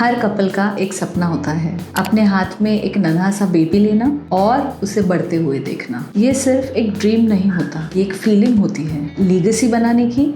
हर couple का एक सपना होता है, अपने हाथ में एक नन्हा सा बेबी लेना और उसे बढ़ते हुए देखना। ये सिर्फ एक ड्रीम नहीं होता, ये एक फीलिंग होती है लीगेसी बनाने की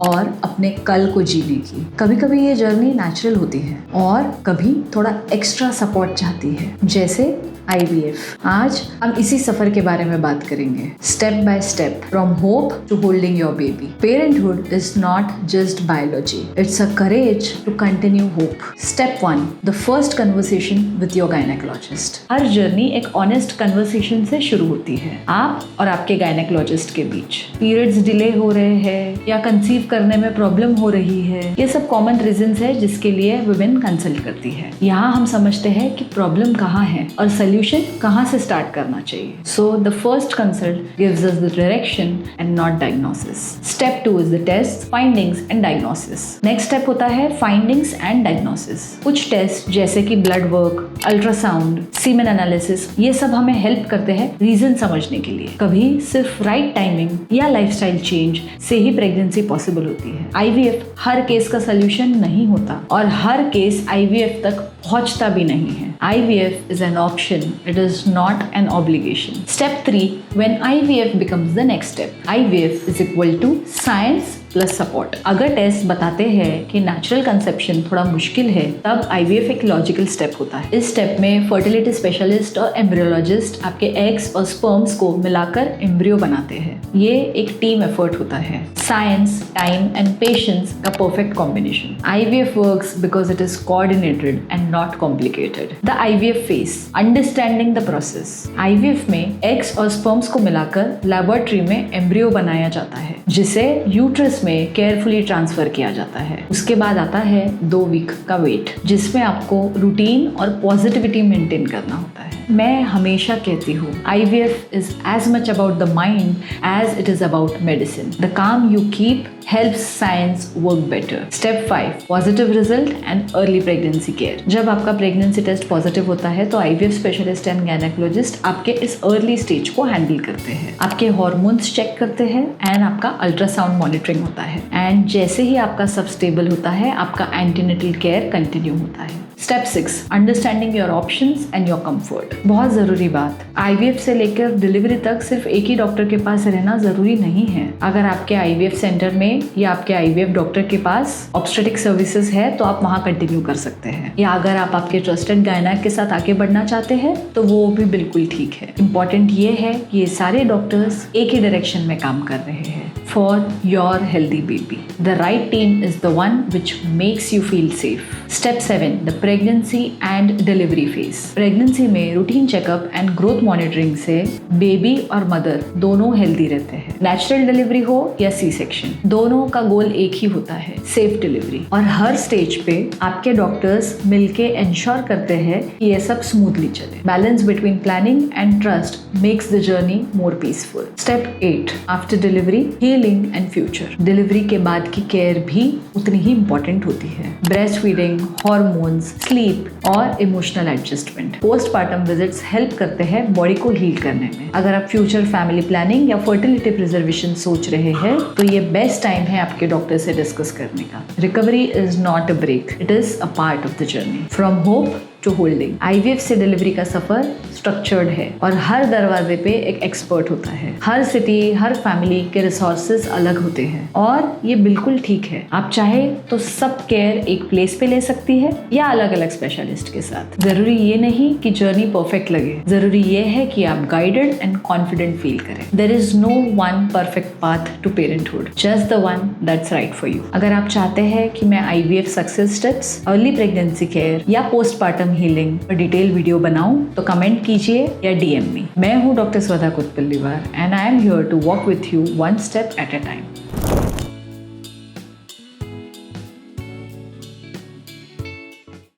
और अपने कल को जीने की। कभी कभी ये जर्नी नेचुरल होती है और कभी थोड़ा एक्स्ट्रा सपोर्ट चाहती है, जैसे IVF। आज हम इसी सफर के बारे में बात करेंगे, step by step, from hope to holding your baby. Parenthood is not just biology, it's a courage to continue hope. Step 1, the first conversation with your gynaecologist. हर जर्नी एक ऑनेस्ट कन्वर्सेशन से शुरू होती है, आप और आपके गायनेकोलॉजिस्ट के बीच। पीरियड्स डिले हो रहे हैं या कंसीव करने में प्रॉब्लम हो रही है, ये सब कॉमन रीजंस है जिसके लिए वुमेन कंसल्ट करती है। यहाँ हम समझते हैं कि प्रॉब्लम कहाँ है और सोल्यूशन कहाँ से स्टार्ट करना चाहिए। So the first consult gives us the direction and not diagnosis. Step 2 is the test, findings and diagnosis. Next step होता है फाइंडिंग्स एंड डायग्नोसिस। कुछ टेस्ट जैसे कि blood work, ultrasound, semen analysis, ये सब हमें हेल्प करते हैं रीजन समझने के लिए। कभी सिर्फ राइट टाइमिंग या लाइफस्टाइल चेंज से ही प्रेगनेंसी पॉसिबल होती है। IVF हर केस का सोल्यूशन नहीं होता और हर केस IVF तक पहुंचता भी नहीं है। IVF is an option, it is not an obligation. Step 3, when IVF becomes the next step. IVF is equal to science plus support. अगर टेस्ट बताते हैं कि नेचुरल कंसेप्शन थोड़ा मुश्किल है, तब IVF एक लॉजिकल स्टेप होता है। इस स्टेप में फर्टिलिटी स्पेशलिस्ट और एम्ब्रियोलॉजिस्ट आपके एग्स और स्पर्म्स को मिलाकर एम्ब्रियो बनाते हैं। ये एक टीम एफर्ट होता है, साइंस, टाइम एंड पेशेंस का perfect combination. IVF works because it is coordinated and not complicated. The IVF phase, understanding the process. IVF में एग्स और स्पर्म्स को मिलाकर लेबोरेटरी में एम्ब्रियो बनाया जाता है, जिसे यूट्रस में केयरफुली ट्रांसफर किया जाता है। उसके बाद आता है 2 वीक का वेट, जिसमें आपको रूटीन और पॉजिटिविटी मेंटेन करना होता है। मैं हमेशा कहती हूँ IVF is as much about the mind as it is about medicine. The काम you keep helps science work better. Step 5, positive result and early pregnancy care. जब आपका प्रेगनेंसी टेस्ट पॉजिटिव होता है तो IVF स्पेशलिस्ट एंड गायनेकोलॉजिस्ट आपके इस early stage को handle करते हैं, आपके हार्मोन्स चेक करते हैं एंड आपका अल्ट्रासाउंड मॉनिटरिंग होता है। एंड जैसे ही आपका सब स्टेबल होता है, आपका एंटीनेटल केयर कंटिन्यू होता है। Step 6, understanding your options and your comfort. बहुत जरूरी बात, IVF से लेकर डिलीवरी तक सिर्फ एक ही डॉक्टर के पास रहना जरूरी नहीं है। अगर आपके IVF सेंटर में या आपके IVF डॉक्टर के पास ऑब्स्टेट्रिक सर्विसेज है तो आप वहाँ कंटिन्यू कर सकते हैं, या अगर आप आपके ट्रस्टेड गायनेक के साथ आगे बढ़ना चाहते हैं तो वो भी बिल्कुल ठीक है। इंपॉर्टेंट ये है कि ये सारे डॉक्टर्स एक ही डायरेक्शन में काम कर रहे हैं for your healthy baby. The right team is the one which makes you feel safe. Step 7, the pregnancy and delivery phase. Pregnancy में routine checkup and growth monitoring से बेबी और मदर दोनों हेल्दी रहते हैं। नेचुरल डिलीवरी हो या C-सेक्शन, दोनों का गोल एक ही होता है, सेफ डिलीवरी। और हर स्टेज पे आपके डॉक्टर्स मिलके इंश्योर करते हैं कि ये सब स्मूथली चले। Balance between planning and trust makes the journey more peaceful. Step 8, after delivery, healing and future. Delivery के बाद की केयर भी उतनी ही इंपॉर्टेंट होती है। ब्रेस्ट फीडिंग, हॉर्मोन्स, स्लीप और emotional adjustment. Postpartum visits help करते हैं बॉडी को हील करने में। अगर आप फ्यूचर फैमिली प्लानिंग या फर्टिलिटी प्रिजर्वेशन सोच रहे हैं तो ये बेस्ट टाइम है आपके डॉक्टर से डिस्कस करने का। Recovery is not a break, it is a part of the journey from hope to holding. IVF से डिलीवरी का सफर स्ट्रक्चर्ड है और हर दरवाजे पे एक एक्सपर्ट होता है। हर सिटी, हर फैमिली के रिसोर्सेज अलग होते हैं और ये बिल्कुल ठीक है। आप चाहे तो सब केयर एक प्लेस पे ले सकती है या अलग अलग स्पेशलिस्ट के साथ। जरूरी ये नहीं कि जर्नी परफेक्ट लगे, जरूरी ये है कि आप गाइडेड एंड कॉन्फिडेंट फील करें। There is no one perfect path to parenthood, just the one that's right for you. अगर आप चाहते हैं कि मैं IVF success tips, early pregnancy care या पोस्टपार्टम हीलिंग पर डिटेल वीडियो बनाऊं तो कमेंट कीजिए या DM मी। मैं हूं doctor Swadha Kutpalliwar and I am here to walk with you one step at a time.